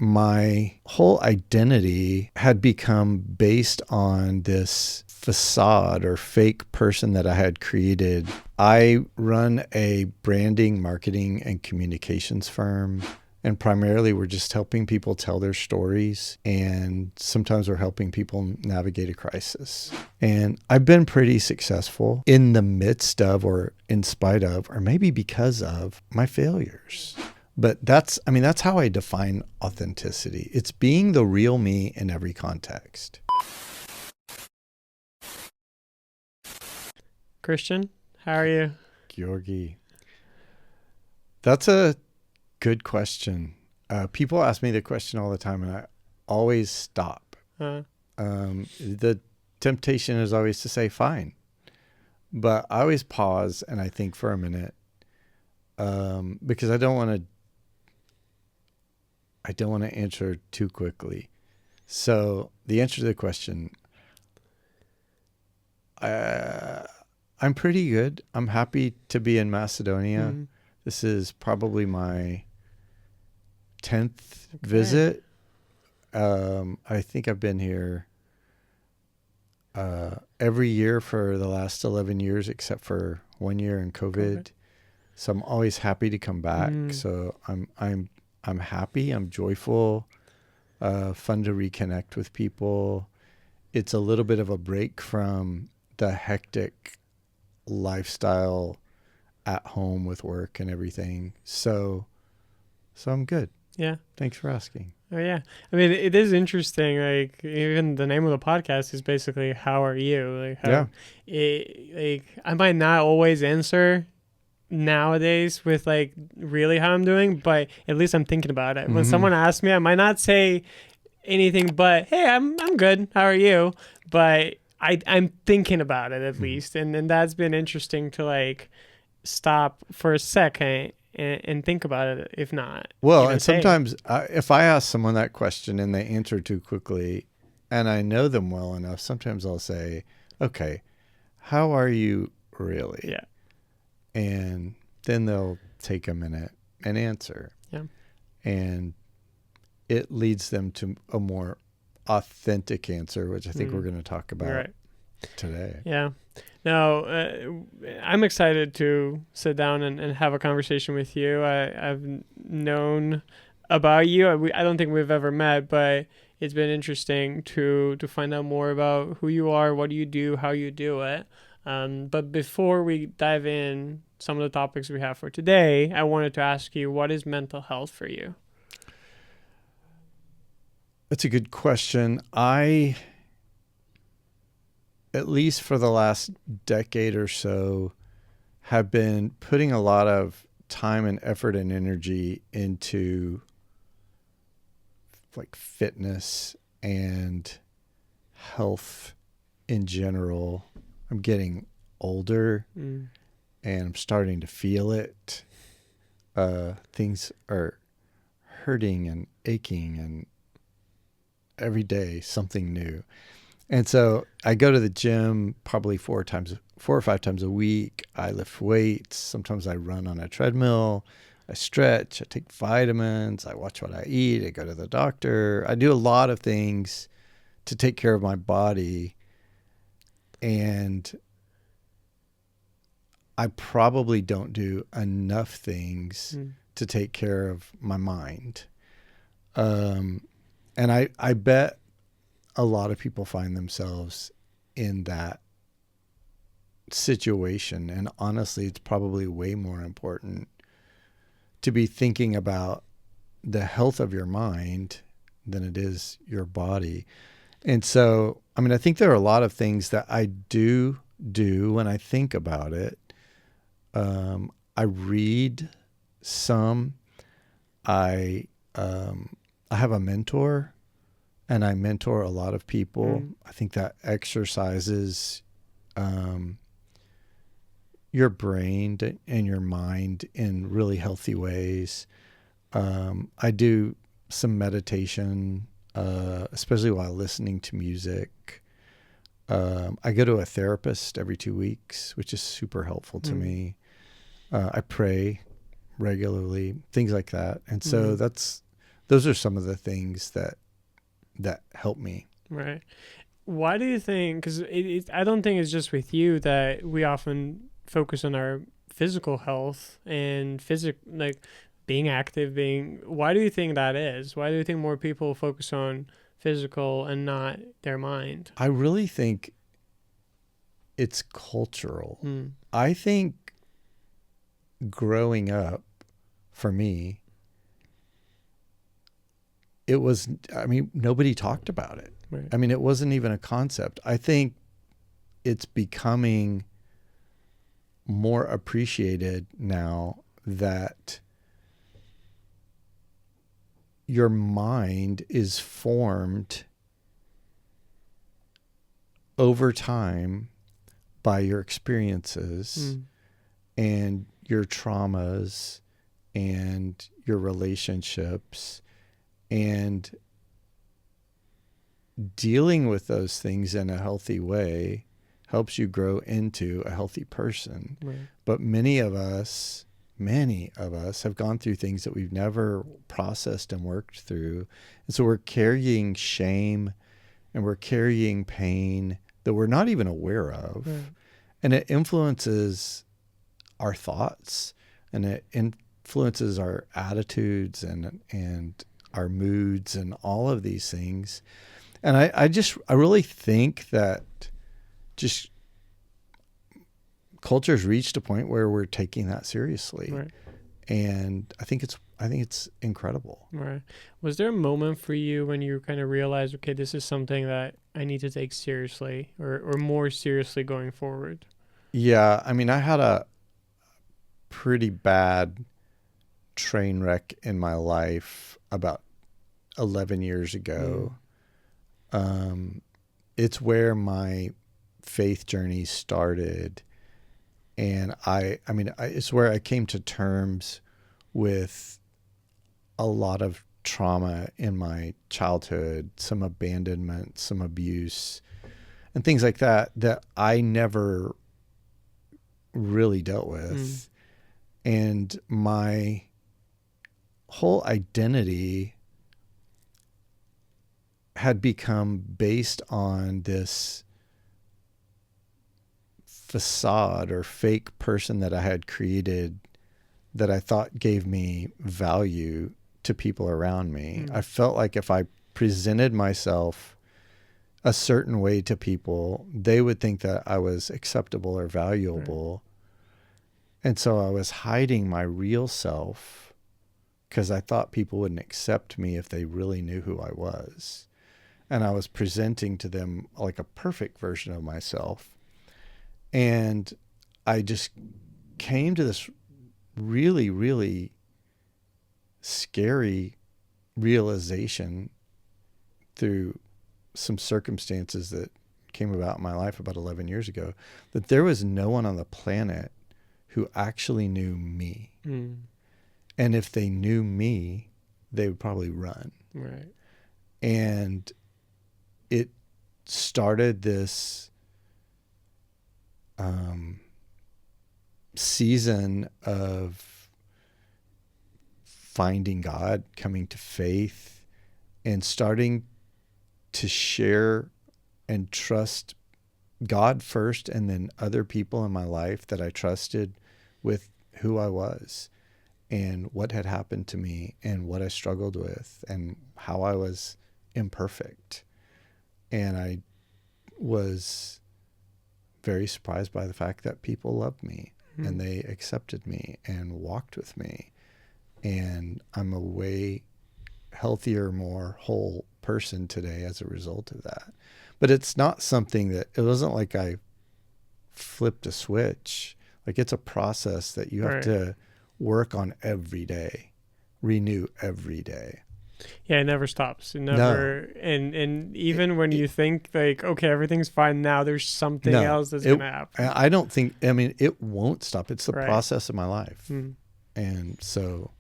my whole identity had become based on this facade or fake person that I had created. I run a branding, marketing, and communications firm. And primarily, we're just helping people tell their stories. And sometimes we're helping people navigate a crisis. And I've been pretty successful in the midst of, or in spite of, or maybe because of my failures. But that's how I define authenticity. It's being the real me in every context. Christian, how are you? Georgi. That's a good question. People ask me the question all the time, and I always stop. The temptation is always to say fine, but I always pause and I think for a minute, because I don't want to answer too quickly. So the answer to the question, I'm pretty good. I'm happy to be in Macedonia. Mm-hmm. This is probably my 10th visit. I think I've been here every year for the last 11 years, except for 1 year in COVID. So I'm always happy to come back. So I'm happy. I'm joyful. Fun to reconnect with people. It's a little bit of a break from the hectic lifestyle at home with work and everything. So I'm good. Yeah. Thanks for asking. Oh, yeah. I mean, it is interesting. Like, even the name of the podcast is basically, how are you? Like, I might not always answer nowadays with, like, really how I'm doing, but at least I'm thinking about it. Mm-hmm. When someone asks me, I might not say anything but, hey, I'm good. How are you? But I'm thinking about it at least. And that's been interesting to, like, stop for a second and think about it, if not. Well, and sometimes if I ask someone that question and they answer too quickly and I know them well enough, sometimes I'll say, okay, how are you really? Yeah. And then they'll take a minute and answer. Yeah. And it leads them to a more authentic answer, which I think we're going to talk about today. Yeah. Now, I'm excited to sit down and have a conversation with you. I've known about you. I don't think we've ever met, but it's been interesting to find out more about who you are, what you do, how you do it. But before we dive in some of the topics we have for today, I wanted to ask you, what is mental health for you? That's a good question. At least for the last decade or so, have been putting a lot of time and effort and energy into like fitness and health in general. I'm getting older and I'm starting to feel it. Things are hurting and aching, and every day something new. And so I go to the gym probably 4 or 5 times a week. I lift weights. Sometimes I run on a treadmill. I stretch. I take vitamins. I watch what I eat. I go to the doctor. I do a lot of things to take care of my body. And I probably don't do enough things to take care of my mind. And I bet a lot of people find themselves in that situation. And honestly, it's probably way more important to be thinking about the health of your mind than it is your body. And so, I mean, I think there are a lot of things that I do when I think about it. I read some. I have a mentor. And I mentor a lot of people. I think that exercises your brain and your mind in really healthy ways. I do some meditation, especially while listening to music. I go to a therapist every 2 weeks, which is super helpful to me. I pray regularly, things like that. And so that's those are some of the things that help me. Right. Why do you think, because I don't think it's just with you that we often focus on our physical health and like being active, why do you think that is? Why do you think more people focus on physical and not their mind? I really think it's cultural. I think growing up, for me, nobody talked about it. Right. I mean, it wasn't even a concept. I think it's becoming more appreciated now that your mind is formed over time by your experiences and your traumas and your relationships, and dealing with those things in a healthy way helps you grow into a healthy person. Right. But many of us have gone through things that we've never processed and worked through. And so we're carrying shame and we're carrying pain that we're not even aware of. Right. And it influences our thoughts, and it influences our attitudes and our moods and all of these things. And I really think that just culture's reached a point where we're taking that seriously. Right. And I think it's incredible. Right. Was there a moment for you when you kind of realized, okay, this is something that I need to take seriously or more seriously going forward? Yeah. I mean, I had a pretty bad train wreck in my life about 11 years ago. It's where my faith journey started. And it's where I came to terms with a lot of trauma in my childhood, some abandonment, some abuse, and things like that I never really dealt with. And my whole identity had become based on this facade or fake person that I had created that I thought gave me value to people around me. I felt like if I presented myself a certain way to people, they would think that I was acceptable or valuable. And so I was hiding my real self because I thought people wouldn't accept me if they really knew who I was. And I was presenting to them like a perfect version of myself. And I just came to this really, really scary realization through some circumstances that came about in my life about 11 years ago, that there was no one on the planet who actually knew me. And if they knew me, they would probably run. Right. And it started this season of finding God, coming to faith, and starting to share and trust God first, and then other people in my life that I trusted with who I was and what had happened to me and what I struggled with and how I was imperfect. And I was very surprised by the fact that people loved me and they accepted me and walked with me. And I'm a way healthier, more whole person today as a result of that. But it's not something that, it wasn't like I flipped a switch. Like, it's a process that you have to work on every day, renew every day. Yeah, it never stops. It never, no. And even when you think like, okay, everything's fine now, there's something else that's going to happen. I don't think, I mean, it won't stop. It's the process of my life. And so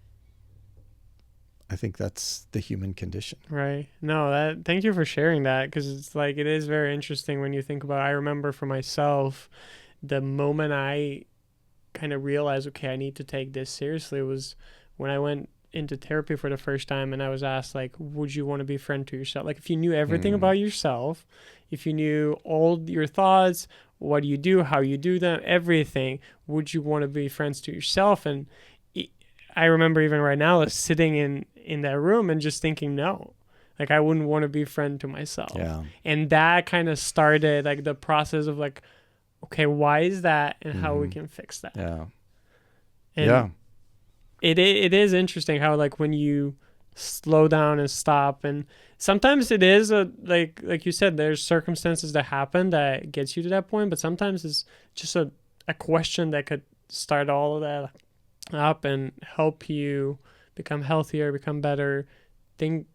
I think that's the human condition. Right. No, thank you for sharing that, because it's like, it is very interesting when you think about it. I remember for myself, the moment I kind of realized, okay, I need to take this seriously, was when I went into therapy for the first time and I was asked, like, would you want to be a friend to yourself? Like, if you knew everything about yourself, if you knew all your thoughts, what you do, how you do them, everything, would you want to be friends to yourself? And I remember even right now sitting in that room and just thinking, no, like, I wouldn't want to be a friend to myself. Yeah. And that kind of started like the process of like, okay, why is that and how we can fix that? Yeah. And it is interesting how, like, when you slow down and stop, and sometimes it is like you said, there's circumstances that happen that gets you to that point, but sometimes it's just a question that could start all of that up and help you become healthier, become better, think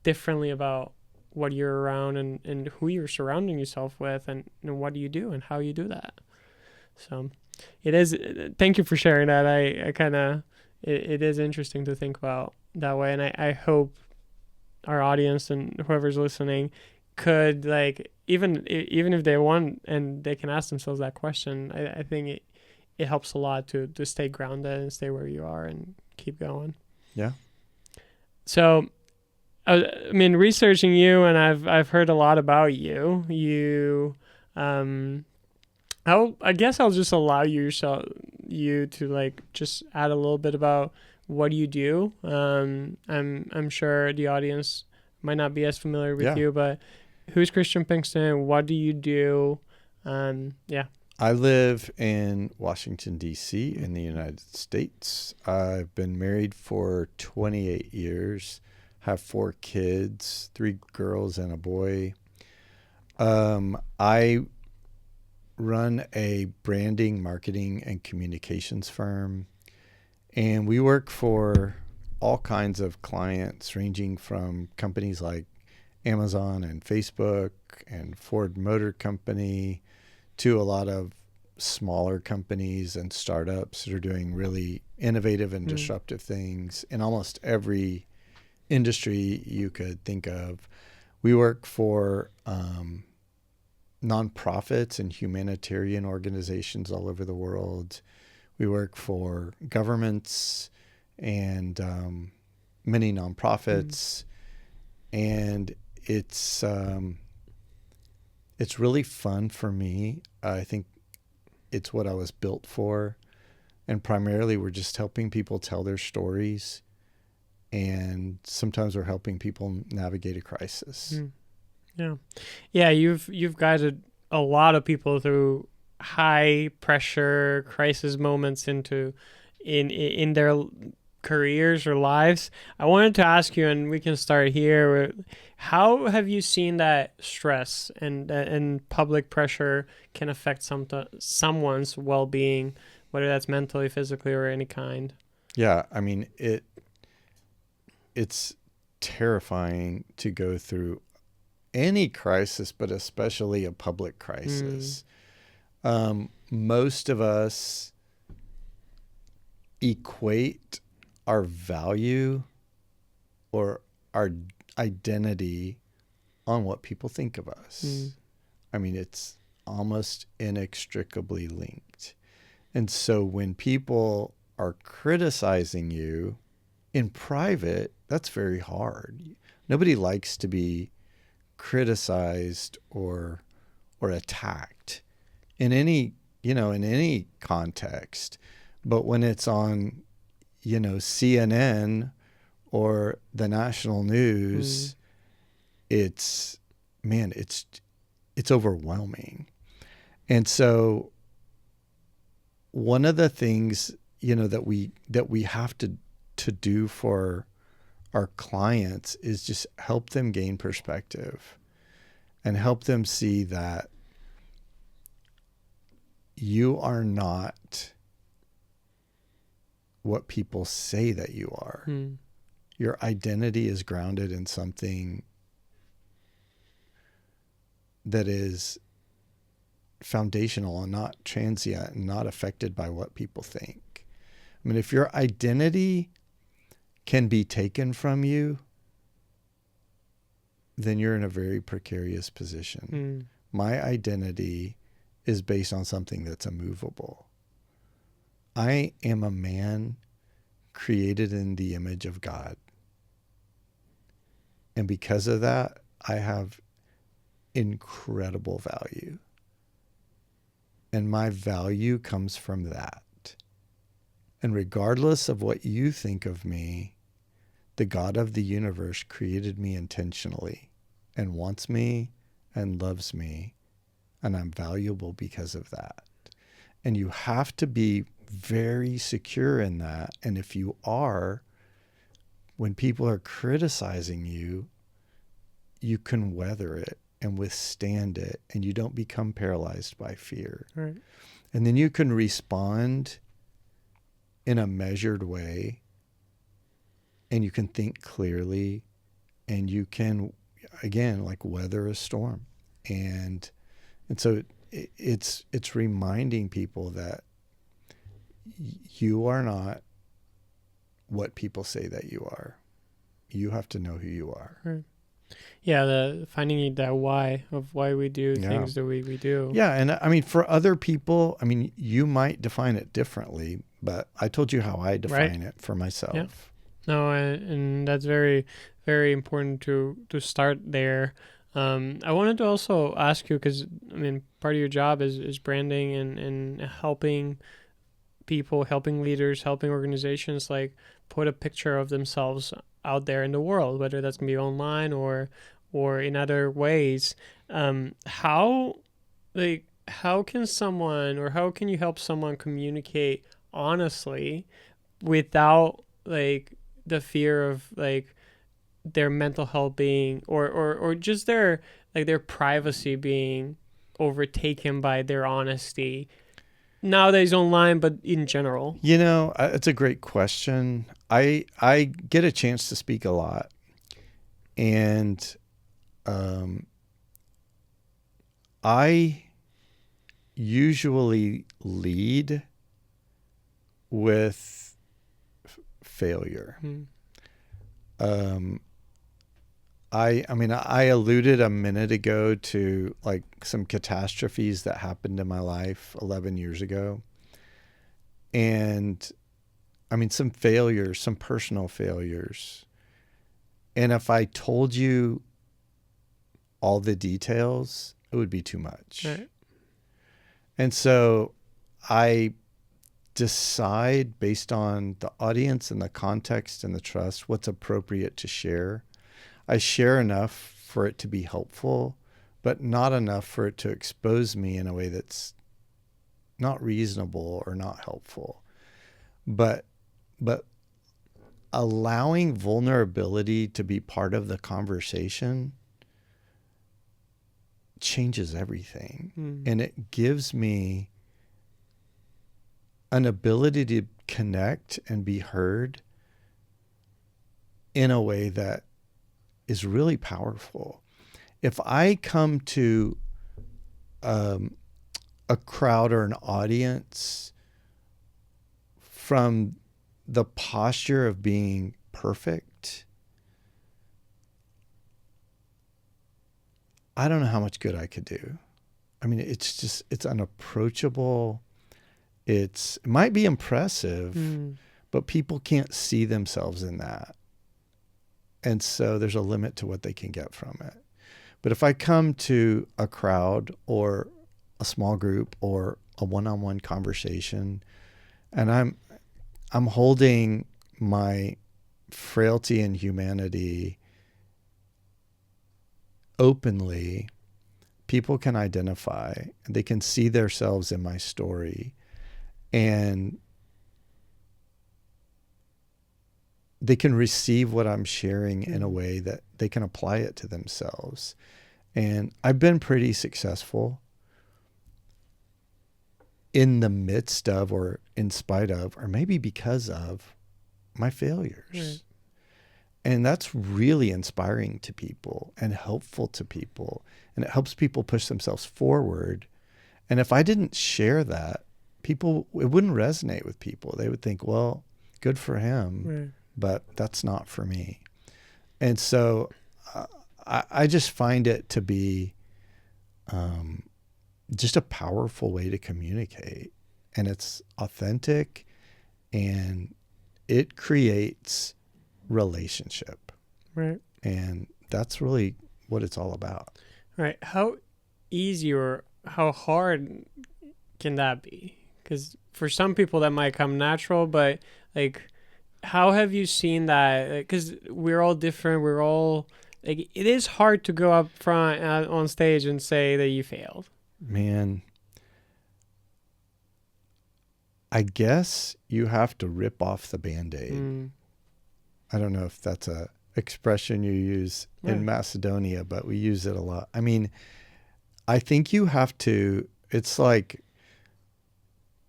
differently about what you're around and who you're surrounding yourself with, and what do you do and how you do that. So it is, thank you for sharing that. I kind of, it is interesting to think about that way. And I hope our audience and whoever's listening could, like, even if they want and they can ask themselves that question, I think it helps a lot to stay grounded and stay where you are and keep going. Yeah. So, I mean, researching you, and I've heard a lot about you. I guess I'll just allow you to, like, just add a little bit about what you do. I'm sure the audience might not be as familiar with you, but who's Christian Pinkston? What do you do? I live in Washington, D.C. in the United States. I've been married for 28 years, have 4 kids, 3 girls and a boy. I run a branding, marketing, and communications firm, and we work for all kinds of clients, ranging from companies like Amazon and Facebook and Ford Motor Company to a lot of smaller companies and startups that are doing really innovative and disruptive things in almost every industry you could think of. We work for nonprofits and humanitarian organizations all over the world. We work for governments and many nonprofits, and it's really fun for me. I think it's what I was built for, and primarily we're just helping people tell their stories, and sometimes we're helping people navigate a crisis. Yeah. You've guided a lot of people through high pressure crisis moments into in their careers or lives. I wanted to ask you, and we can start here, how have you seen that stress and public pressure can affect someone's well-being, whether that's mentally, physically, or any kind? Yeah, I mean, it's terrifying to go through any crisis, but especially a public crisis. Most of us equate our value or our identity on what people think of us. I mean, it's almost inextricably linked. And so when people are criticizing you in private, that's very hard. Nobody likes to be criticized or attacked in any context. But when it's on, CNN or the national news, it's overwhelming. And so one of the things, that we have to do for our clients is just help them gain perspective and help them see that you are not what people say that you are. Your identity is grounded in something that is foundational and not transient and not affected by what people think. I mean, if your identity can be taken from you, then you're in a very precarious position. My identity is based on something that's immovable. I am a man created in the image of God. And because of that, I have incredible value. And my value comes from that. And regardless of what you think of me, the God of the universe created me intentionally and wants me and loves me. And I'm valuable because of that. And you have to be very secure in that. And if you are, when people are criticizing you, you can weather it and withstand it, and you don't become paralyzed by fear. Right. And then you can respond in a measured way, and you can think clearly, and you can, again, like weather a storm. And so it's reminding people that you are not what people say that you are. You have to know who you are. Right. Yeah, the finding that why of why we do things the way we do. Yeah, and I mean, for other people, I mean, you might define it differently, but I told you how I define it for myself. Yeah. No, and that's very, very important to start there. I wanted to also ask you, because, I mean, part of your job is branding and helping people, helping leaders, helping organizations, like, put a picture of themselves out there in the world, whether that's going to be online or in other ways. How can someone, or how can you help someone communicate honestly without, like, the fear of, like, their mental health being or just their privacy being overtaken by their honesty nowadays online, but in general? You know, it's a great question. I get a chance to speak a lot, and I usually lead with failure. I mean, I alluded a minute ago to, like, some catastrophes that happened in my life 11 years ago. And I mean, some failures, some personal failures. And if I told you all the details, it would be too much. Right. And so I decide, based on the audience and the context and the trust, what's appropriate to share. I share enough for it to be helpful, but not enough for it to expose me in a way that's not reasonable or not helpful. But allowing vulnerability to be part of the conversation changes everything. And it gives me an ability to connect and be heard in a way that is really powerful. If I come to a crowd or an audience from the posture of being perfect, I don't know how much good I could do. I mean, it's unapproachable. It might be impressive, but people can't see themselves in that. And so there's a limit to what they can get from it. But if I come to a crowd or a small group or a one-on-one conversation, and I'm holding my frailty and humanity openly, people can identify, and they can see themselves in my story, and they can receive what I'm sharing in a way that they can apply it to themselves. And I've been pretty successful in the midst of, or in spite of, or maybe because of my failures. Right. And that's really inspiring to people and helpful to people. And it helps people push themselves forward. And if I didn't share that, it wouldn't resonate with people. They would think, well, good for him. Right. But that's not for me. And so I just find it to be just a powerful way to communicate. And it's authentic, and it creates relationship. Right. And that's really what it's all about. Right. How easy or how hard can that be? Because for some people that might come natural, but like, how have you seen that? Because we're all different. We're all like, it is hard to go up front on stage and say that you failed. Man, I guess you have to rip off the Band-Aid. I don't know if that's a expression you use in Macedonia, but we use it a lot. I mean, I think you have to, it's like,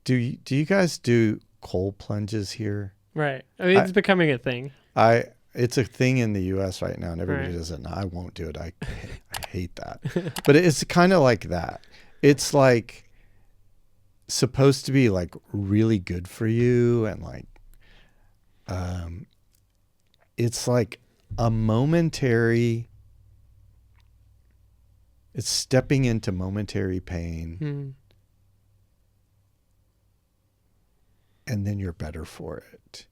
do you guys do cold plunges here? Right. I mean, it's becoming a thing. It's a thing in the U.S. right now, and everybody does it. And I won't do it. I hate that. But it's kind of like that. It's like supposed to be like really good for you, and like, it's like a momentary. It's stepping into momentary pain. And then you're better for it.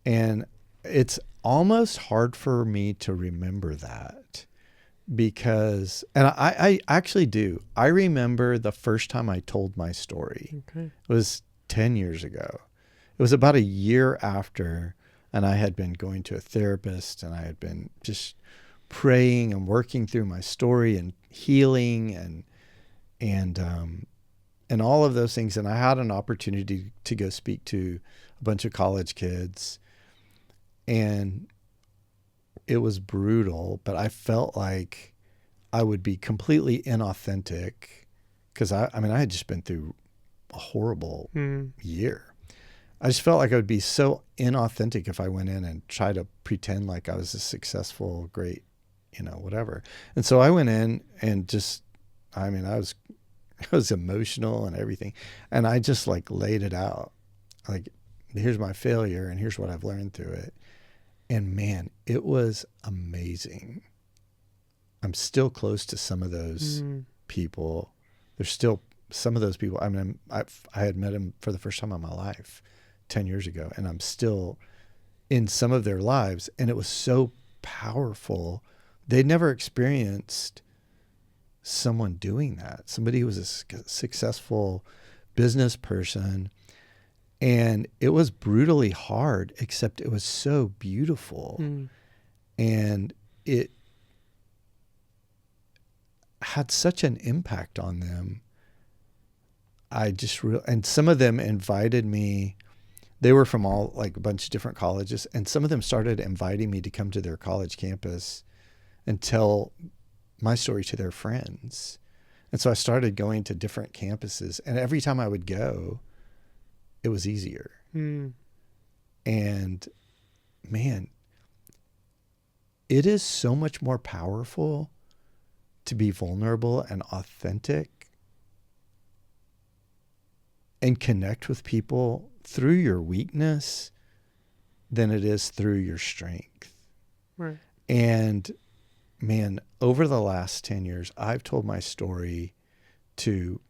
And it's almost hard for me to remember that because, and I actually do. I remember the first time I told my story. Okay. It was 10 years ago. It was about a year after, and I had been going to a therapist, and I had been just praying and working through my story and healing and all of those things. And I had an opportunity to go speak to a bunch of college kids, and it was brutal, but I felt like I would be completely inauthentic because I had just been through a horrible year. I just felt like I would be so inauthentic if I went in and tried to pretend like I was a successful, great, whatever. And so I went in and just, I was emotional and everything. And I just like laid it out. Like, here's my failure and here's what I've learned through it. And man, it was amazing. I'm still close to some of those people. There's still some of those people. I mean, I had met them for the first time in my life 10 years ago, and I'm still in some of their lives. And it was so powerful. They'd never experienced someone doing that. Somebody who was a successful business person, and it was brutally hard, except it was so beautiful. And it had such an impact on them. And some of them invited me. They were from all like a bunch of different colleges, and some of them started inviting me to come to their college campus and tell my story to their friends. And so I started going to different campuses, and every time I would go, it was easier. And man, it is so much more powerful to be vulnerable and authentic and connect with people through your weakness than it is through your strength. Right. And man, over the last 10 years, I've told my story to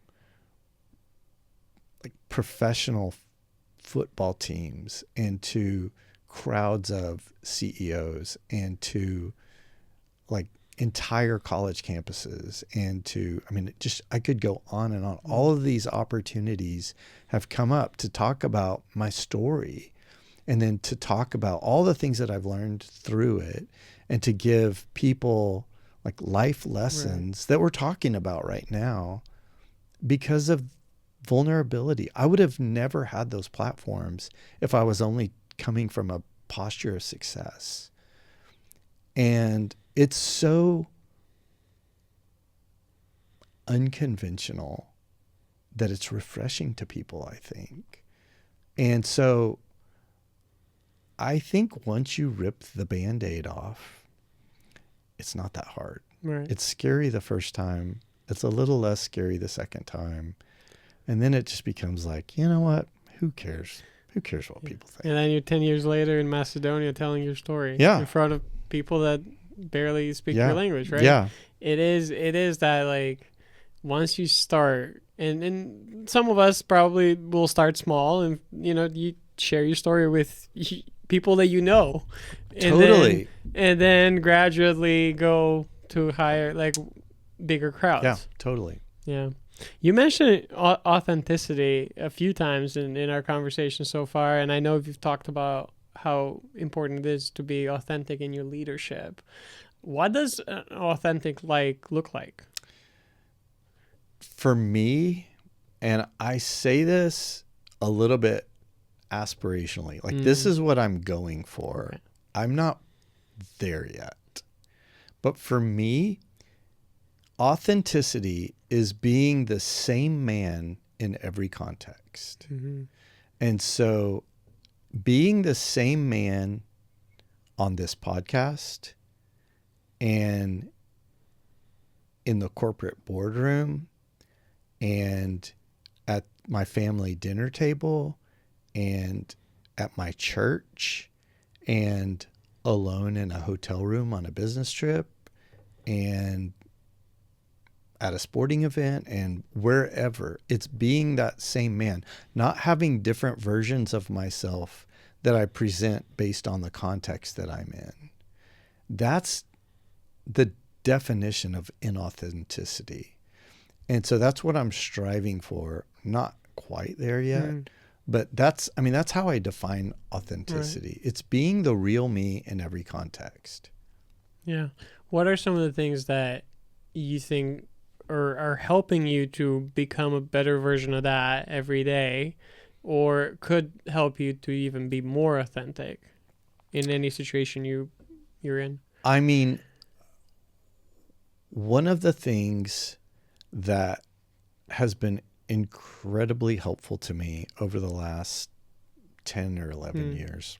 like professional football teams and to crowds of CEOs and to like entire college campuses and to, I could go on and on. All of these opportunities have come up to talk about my story and then to talk about all the things that I've learned through it and to give people like life lessons that we're talking about right now because of vulnerability. I would have never had those platforms if I was only coming from a posture of success. And it's so unconventional that it's refreshing to people, I think. And so I think once you rip the Band-Aid off, it's not that hard. Right. It's scary the first time. It's a little less scary the second time. And then it just becomes like, you know what? Who cares? Who cares what people think? And then you're 10 years later in Macedonia telling your story in front of people that barely speak your language, right? Yeah. It is that like once you start, and some of us probably will start small and, share your story with people that you know. Totally. And then gradually go to higher, like bigger crowds. Yeah, totally. Yeah. You mentioned authenticity a few times in our conversation so far, and I know you've talked about how important it is to be authentic in your leadership. What does an authentic look like? For me, and I say this a little bit aspirationally, like this is what I'm going for. Okay. I'm not there yet. But for me, authenticity is being the same man in every context. Mm-hmm. And so being the same man on this podcast and in the corporate boardroom and at my family dinner table and at my church and alone in a hotel room on a business trip and at a sporting event and wherever, it's being that same man, not having different versions of myself that I present based on the context that I'm in. That's the definition of inauthenticity. And so that's what I'm striving for. Not quite there yet, but that's how I define authenticity. Right. It's being the real me in every context. Yeah. What are some of the things that you think are helping you to become a better version of that every day, or could help you to even be more authentic in any situation you're in? I mean, one of the things that has been incredibly helpful to me over the last 10 or 11 years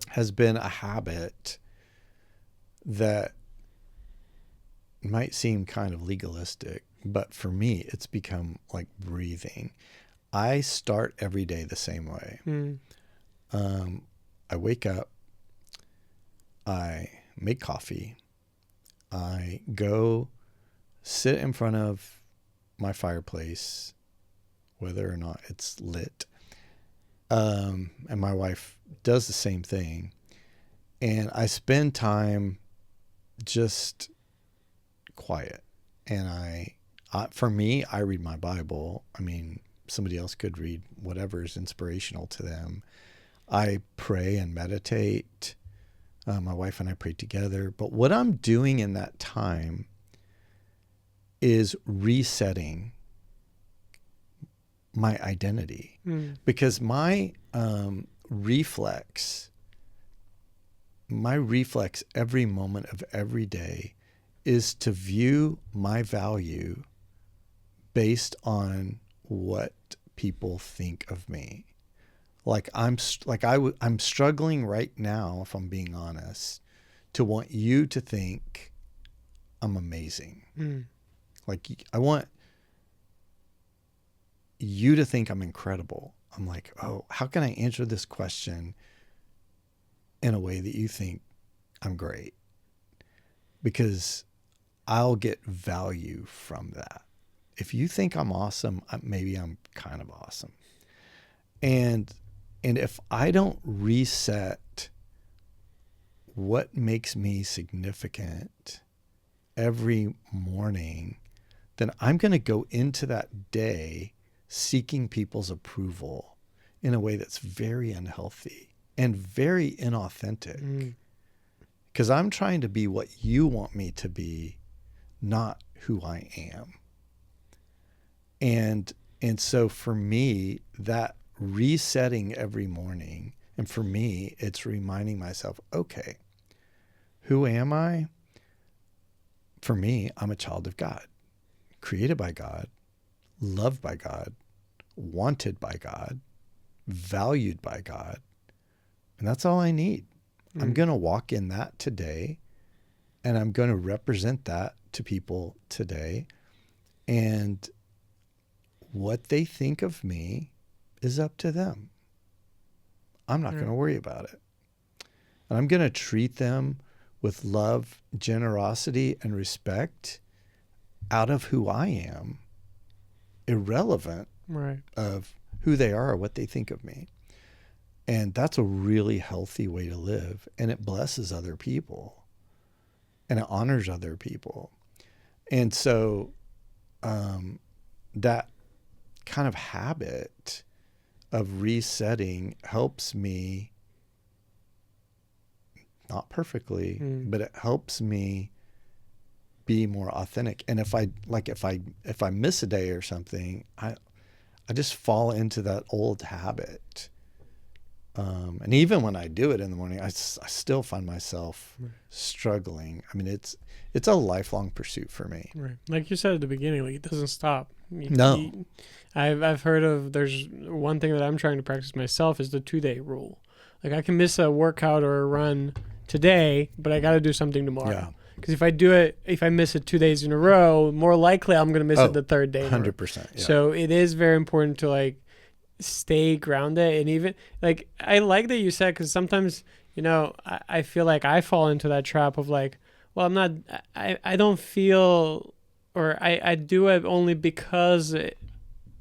has been a habit that might seem kind of legalistic, but for me, it's become like breathing. I start every day the same way. I wake up, I make coffee, I go sit in front of my fireplace, whether or not it's lit. And my wife does the same thing. And I spend time just quiet. And for me, I read my Bible. I mean, somebody else could read whatever is inspirational to them. I pray and meditate. My wife and I pray together. But what I'm doing in that time is resetting my identity, because my reflex every moment of every day is to view my value based on what people think of me. I'm struggling right now, if I'm being honest, to want you to think I'm amazing. Like, I want you to think I'm incredible. I'm like, oh, how can I answer this question in a way that you think I'm great? Because I'll get value from that. If you think I'm awesome, maybe I'm kind of awesome. And if I don't reset what makes me significant every morning, then I'm going to go into that day seeking people's approval in a way that's very unhealthy and very inauthentic. Because I'm trying to be what you want me to be, not who I am. And so for me, that resetting every morning, and for me, it's reminding myself, okay, who am I? For me, I'm a child of God, created by God, loved by God, wanted by God, valued by God. And that's all I need. I'm going to walk in that today, and I'm going to represent that to people today. And what they think of me is up to them. I'm not going to worry about it. And I'm going to treat them with love, generosity, and respect out of who I am, irrelevant of who they are or what they think of me. And that's a really healthy way to live. And it blesses other people. And it honors other people. And so that kind of habit of resetting helps me, not perfectly, but it helps me be more authentic. And if I miss a day or something, I just fall into that old habit. And even when I do it in the morning, I still find myself struggling. I mean, it's a lifelong pursuit for me. Right. Like you said at the beginning, like it doesn't stop. No. I've heard of, there's one thing that I'm trying to practice myself is the 2-day rule. Like I can miss a workout or a run today, but I got to do something tomorrow. Yeah. Because if I miss it 2 days in a row, more likely I'm going to miss it the third day. 100%. Yeah. So it is very important to like stay grounded. And even like, I like that you said, because sometimes, you know, I feel like I fall into that trap of like, well, I don't feel, or I do it only because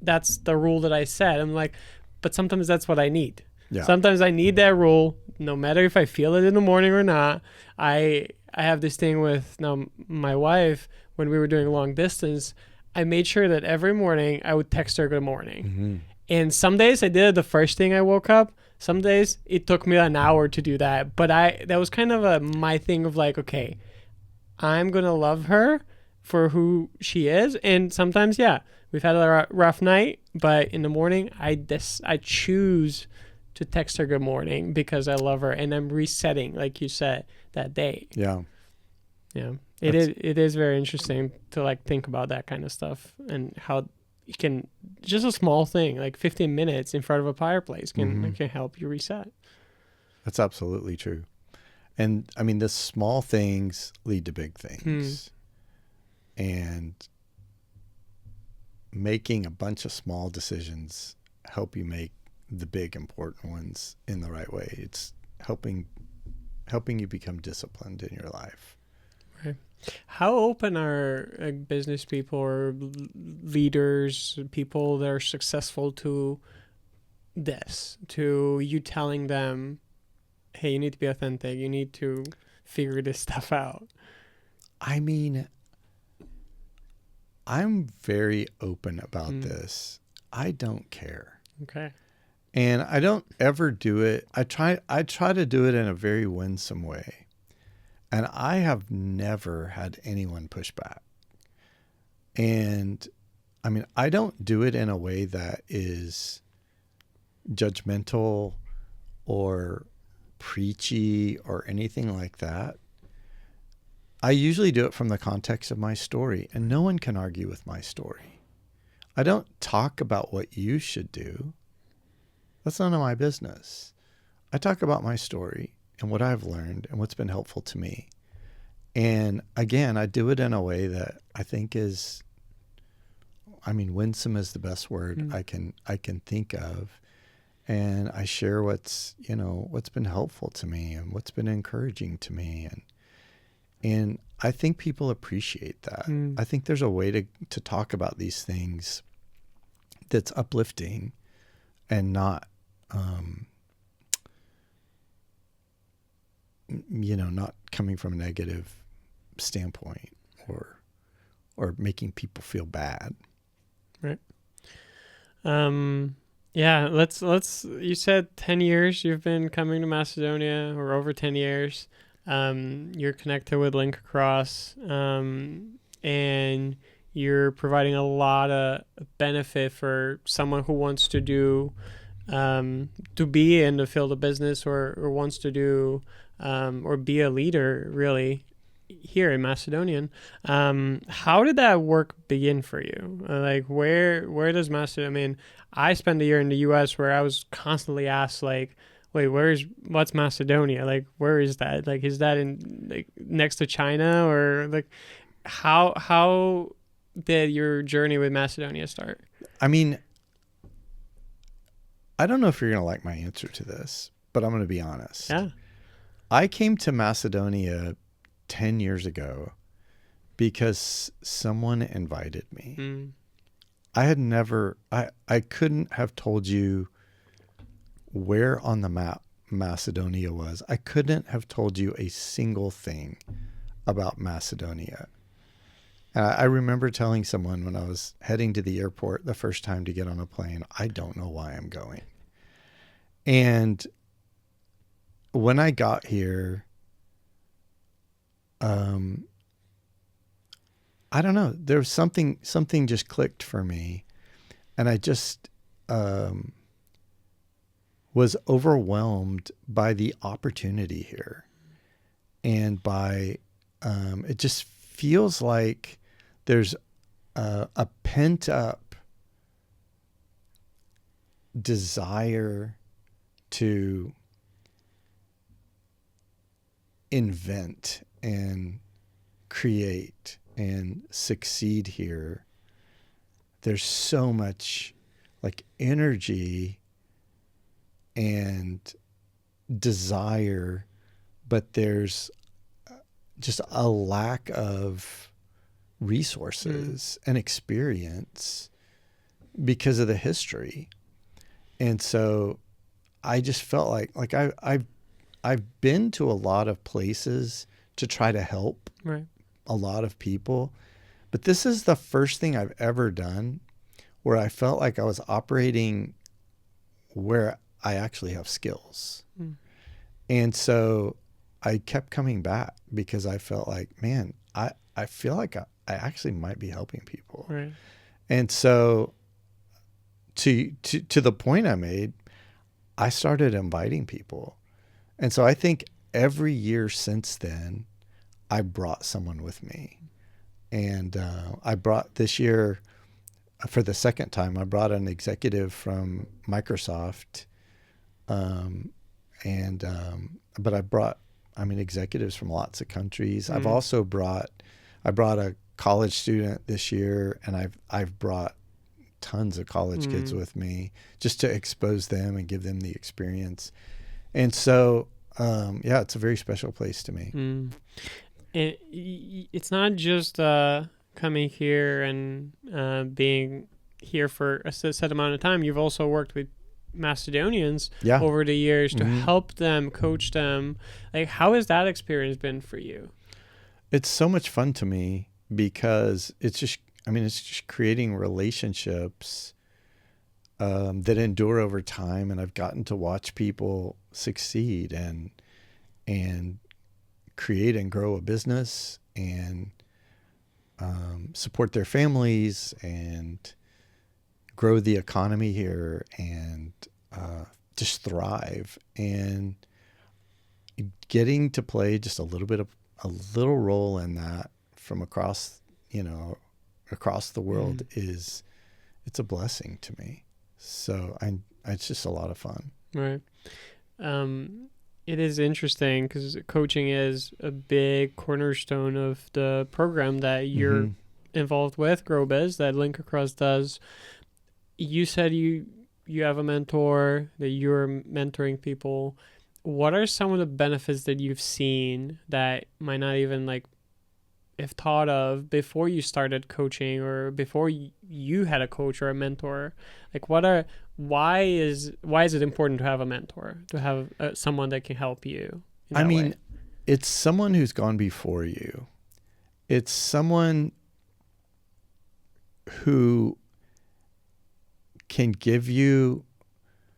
that's the rule that I set. I'm like, but sometimes that's what I need. Yeah. Sometimes I need that rule, no matter if I feel it in the morning or not. I have this thing with now my wife, when we were doing long distance, I made sure that every morning I would text her good morning. Mm-hmm. And some days I did it the first thing I woke up. Some days it took me an hour to do that. But that was kind of my thing of like, okay, I'm going to love her for who she is. And sometimes, yeah, we've had a rough night, but in the morning I choose to text her good morning because I love her and I'm resetting, like you said, that day. Yeah. Yeah. It is very interesting to like think about that kind of stuff and how you can, just a small thing, like 15 minutes in front of a fireplace can help you reset. That's absolutely true. And I mean, the small things lead to big things. And making a bunch of small decisions help you make the big important ones in the right way. It's helping you become disciplined in your life. Right. How open are business people or leaders, people that are successful to this, to you telling them, hey, you need to be authentic, you need to figure this stuff out? I mean, I'm very open about this. I don't care. Okay. And I don't ever do it. I try to do it in a very winsome way. And I have never had anyone push back. And I mean, I don't do it in a way that is judgmental or preachy or anything like that. I usually do it from the context of my story, and no one can argue with my story. I don't talk about what you should do. That's none of my business. I talk about my story and what I've learned and what's been helpful to me. And again, I do it in a way that I think is, I mean, winsome is the best word I can think of. And I share what's been helpful to me and what's been encouraging to me. And I think people appreciate that. I think there's a way to talk about these things that's uplifting and not, not coming from a negative standpoint or making people feel bad. Right. Yeah, let's you said 10 years you've been coming to Macedonia, or over 10 years. You're connected with Link Across, and you're providing a lot of benefit for someone who wants to do, to be in the field of business or wants to do, or be a leader really here in Macedonian. How did that work begin for you? Like where does Macedonia, I mean, I spent a year in the US where I was constantly asked like, wait, what's Macedonia? Like, where is that? Like, is that in like next to China, or like how did your journey with Macedonia start? I mean, I don't know if you're going to like my answer to this, but I'm going to be honest. Yeah. I came to Macedonia 10 years ago because someone invited me. I had never, I couldn't have told you where on the map Macedonia was. I couldn't have told you a single thing about Macedonia. I remember telling someone when I was heading to the airport the first time to get on a plane, I don't know why I'm going. And when I got here, I don't know, there was something just clicked for me. And I just was overwhelmed by the opportunity here. And by, it just feels like there's a pent up desire to invent and create and succeed here. There's so much like energy and desire, but there's just a lack of resources and experience because of the history. And so I just felt like I've been to a lot of places to try to help a lot of people, but this is the first thing I've ever done where I felt like I was operating where I actually have skills. And so I kept coming back because I felt like, man, I feel like I actually might be helping people. Right. And so to the point I made, I started inviting people. And so I think every year since then, I brought someone with me. And I brought this year, for the second time, I brought an executive from Microsoft. But I brought executives from lots of countries. I've also I brought a college student this year, and I've brought tons of college kids with me just to expose them and give them the experience. And so, it's a very special place to me. It's not just coming here and being here for a set amount of time. You've also worked with Macedonians over the years to help them, coach them. Like, how has that experience been for you? It's so much fun to me because it's just creating relationships that endure over time. And I've gotten to watch people succeed and create and grow a business and support their families and grow the economy here and just thrive, and getting to play just a little role in that from across the world it's a blessing to me. So it's just a lot of fun. Right. It is interesting because coaching is a big cornerstone of the program that you're involved with, GrowBiz, that Link Across does. You said you have a mentor, that you're mentoring people. What are some of the benefits that you've seen that might not even have thought of before you started coaching or before you had a coach or a mentor? Why is it important to have a mentor, to have someone that can help you in that way? It's someone who's gone before you. It's someone who can give you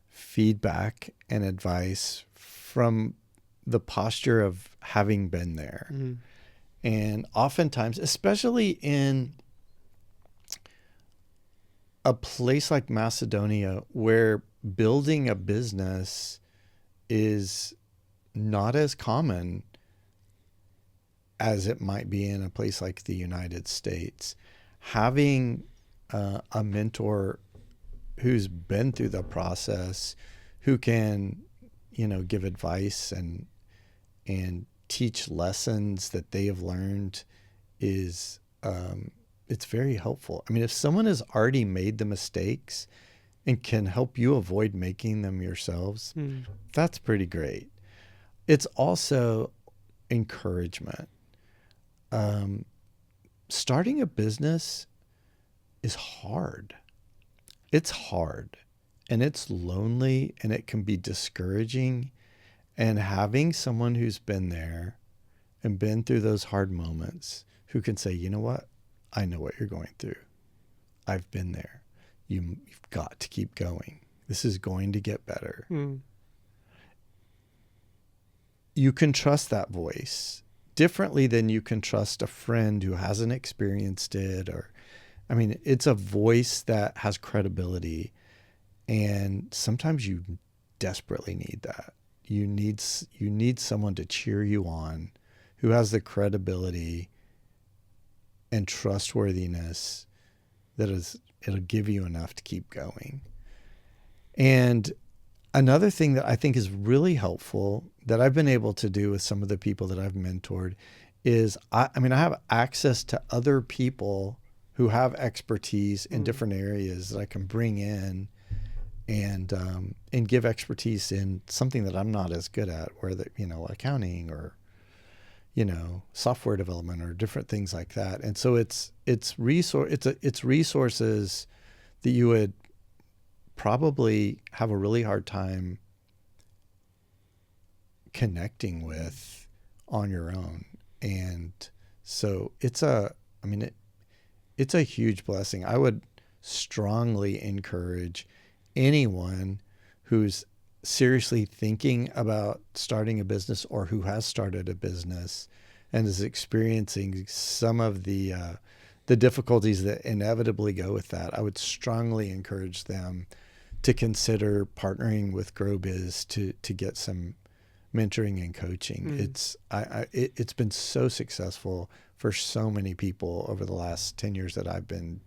feedback and advice from the posture of having been there. And oftentimes, especially in a place like Macedonia, where building a business is not as common as it might be in a place like the United States, having a mentor who's been through the process, who can, give advice and teach lessons that they have learned is, it's very helpful. If someone has already made the mistakes and can help you avoid making them yourselves, that's pretty great. It's also encouragement. Starting a business is hard. It's hard. and it's lonely and it can be discouraging. And having someone who's been there and been through those hard moments who can say, you know what? I know what you're going through. I've been there. You've got to keep going. This is going to get better. You can trust that voice differently than you can trust a friend who hasn't experienced it. It's a voice that has credibility. And sometimes you desperately need that. You need someone to cheer you on who has the credibility and trustworthiness it'll give you enough to keep going. And another thing that I think is really helpful that I've been able to do with some of the people that I've mentored is I have access to other people who have expertise in different areas that I can bring in and give expertise in something that I'm not as good at, whether, accounting or, software development or different things like that. And so it's resources that you would probably have a really hard time connecting with on your own. And so it's a huge blessing. I would strongly encourage anyone who's seriously thinking about starting a business or who has started a business and is experiencing some of the difficulties that inevitably go with that. I would strongly encourage them to consider partnering with GrowBiz to get some mentoring and coaching. It's been so successful for so many people over the last 10 years that I've been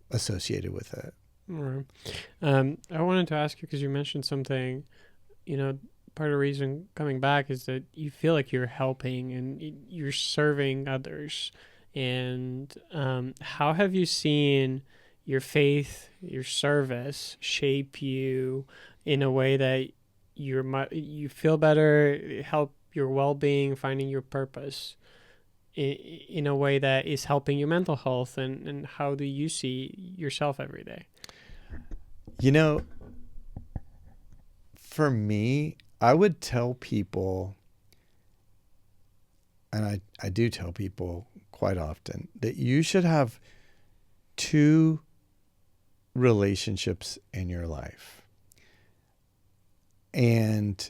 associated with it. Right. I wanted to ask you, because you mentioned something, part of the reason coming back is that you feel like you're helping and you're serving others. And how have you seen your faith, your service shape you in a way that you feel better, help your well-being, finding your purpose in a way that is helping your mental health? And how do you see yourself every day? For me, I would tell people, and I do tell people quite often, that you should have 2 relationships in your life. And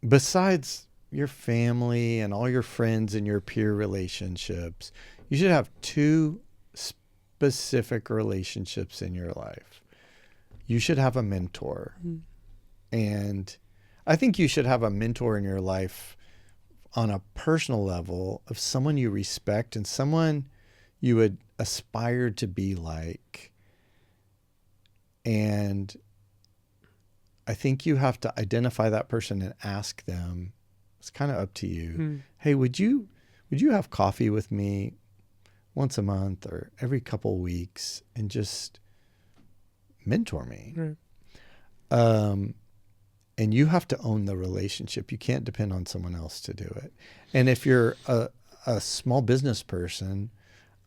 besides your family and all your friends and your peer relationships, you should have 2 specific relationships in your life. You should have a mentor. And I think you should have a mentor in your life on a personal level of someone you respect and someone you would aspire to be like. And I think you have to identify that person and ask them. It's kind of up to you. Hey, would you have coffee with me once a month or every couple weeks and just mentor me? And you have to own the relationship. You can't depend on someone else to do it. And if you're a small business person,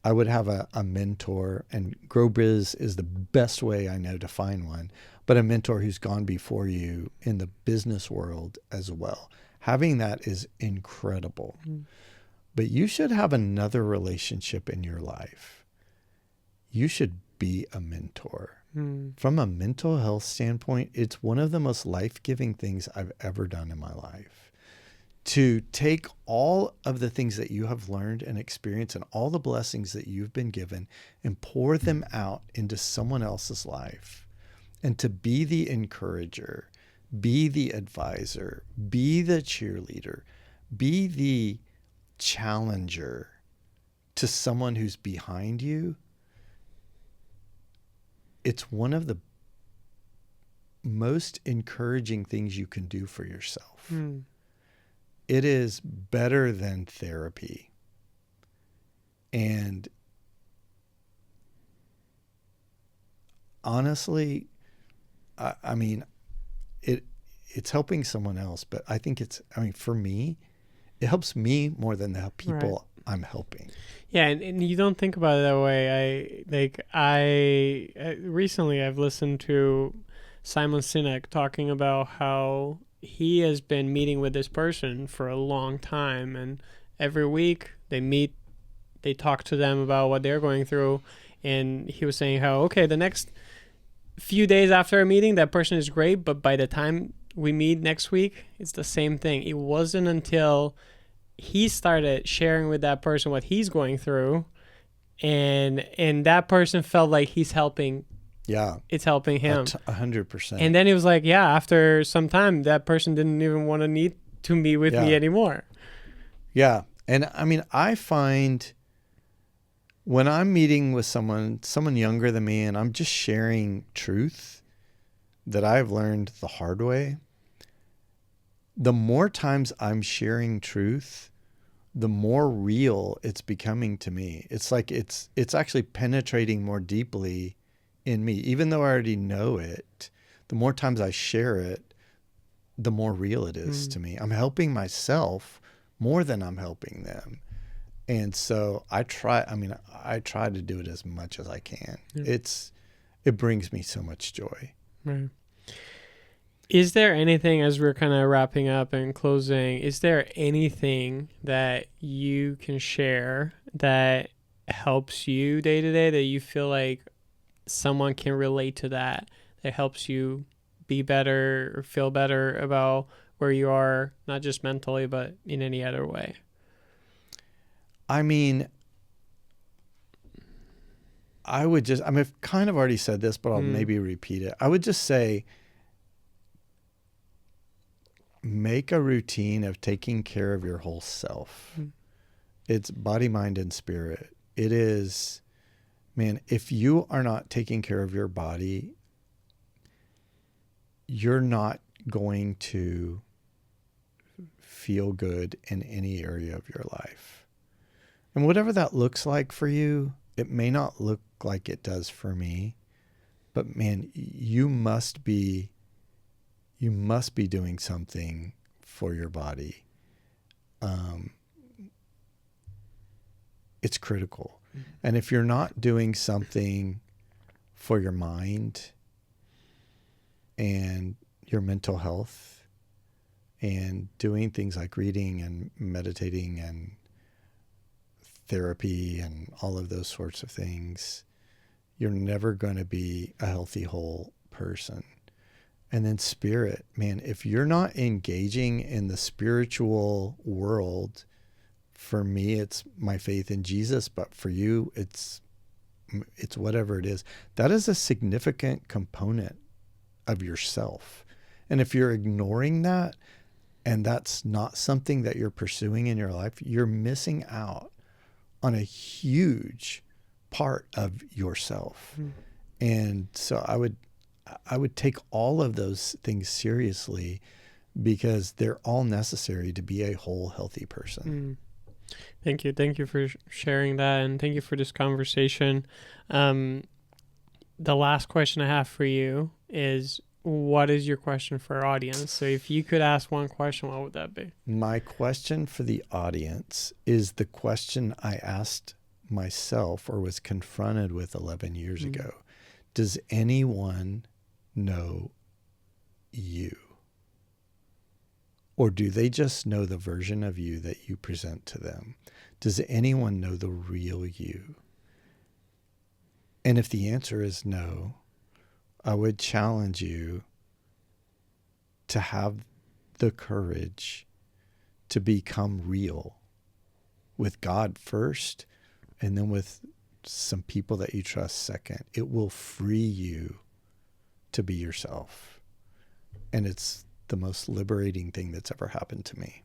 I would have a mentor, and GrowBiz is the best way I know to find one, but a mentor who's gone before you in the business world as well. Having that is incredible. But you should have another relationship in your life. You should be a mentor. From a mental health standpoint, it's one of the most life-giving things I've ever done in my life. To take all of the things that you have learned and experienced and all the blessings that you've been given and pour them out into someone else's life, and to be the encourager, be the advisor, be the cheerleader, be the challenger to someone who's behind you. It's one of the most encouraging things you can do for yourself. It is better than therapy. And honestly, it's helping someone else, but I think for me, it helps me more than the people I'm helping. Yeah, and you don't think about it that way. I recently I've listened to Simon Sinek talking about how he has been meeting with this person for a long time, and every week they meet, they talk to them about what they're going through, and he was saying how, okay, the next few days after a meeting, that person is great, but by the time we meet next week, it's the same thing. It wasn't until he started sharing with that person what he's going through, and that person felt like he's helping. Yeah, it's helping him 100%. And then it was like, yeah, after some time, that person didn't even want to meet with me anymore. Yeah, and I mean, I find when I'm meeting with someone younger than me, and I'm just sharing truth that I've learned the hard way, the more times I'm sharing truth, the more real it's becoming to me. It's like it's actually penetrating more deeply in me. Even though I already know it, the more times I share it, the more real it is to me. I'm helping myself more than I'm helping them. And so I try to do it as much as I can. Yeah. It brings me so much joy. Right. Is there anything, as we're kind of wrapping up and closing, is there anything that you can share that helps you day to day, that you feel like someone can relate to, that helps you be better or feel better about where you are, not just mentally, but in any other way? I mean, I've kind of already said this, but I'll maybe repeat it. I would just say, make a routine of taking care of your whole self. It's body, mind, and spirit. It is, man, if you are not taking care of your body, you're not going to feel good in any area of your life. And whatever that looks like for you, it may not look like it does for me, but man, you must be doing something for your body. It's critical. And if you're not doing something for your mind and your mental health and doing things like reading and meditating and therapy and all of those sorts of things, you're never going to be a healthy, whole person. And then spirit, man, if you're not engaging in the spiritual world, for me, it's my faith in Jesus, but for you, it's whatever it is. That is a significant component of yourself. And if you're ignoring that, and that's not something that you're pursuing in your life, you're missing out on a huge part of yourself. And so I would take all of those things seriously, because they're all necessary to be a whole, healthy person. Thank you. Thank you for sharing that, and thank you for this conversation. The last question I have for you is, what is your question for our audience? So if you could ask one question, what would that be? My question for the audience is the question I asked myself, or was confronted with 11 years ago. Does anyone know you? Or do they just know the version of you that you present to them? Does anyone know the real you? And if the answer is no, I would challenge you to have the courage to become real with God first, and then with some people that you trust second. It will free you to be yourself. And it's the most liberating thing that's ever happened to me.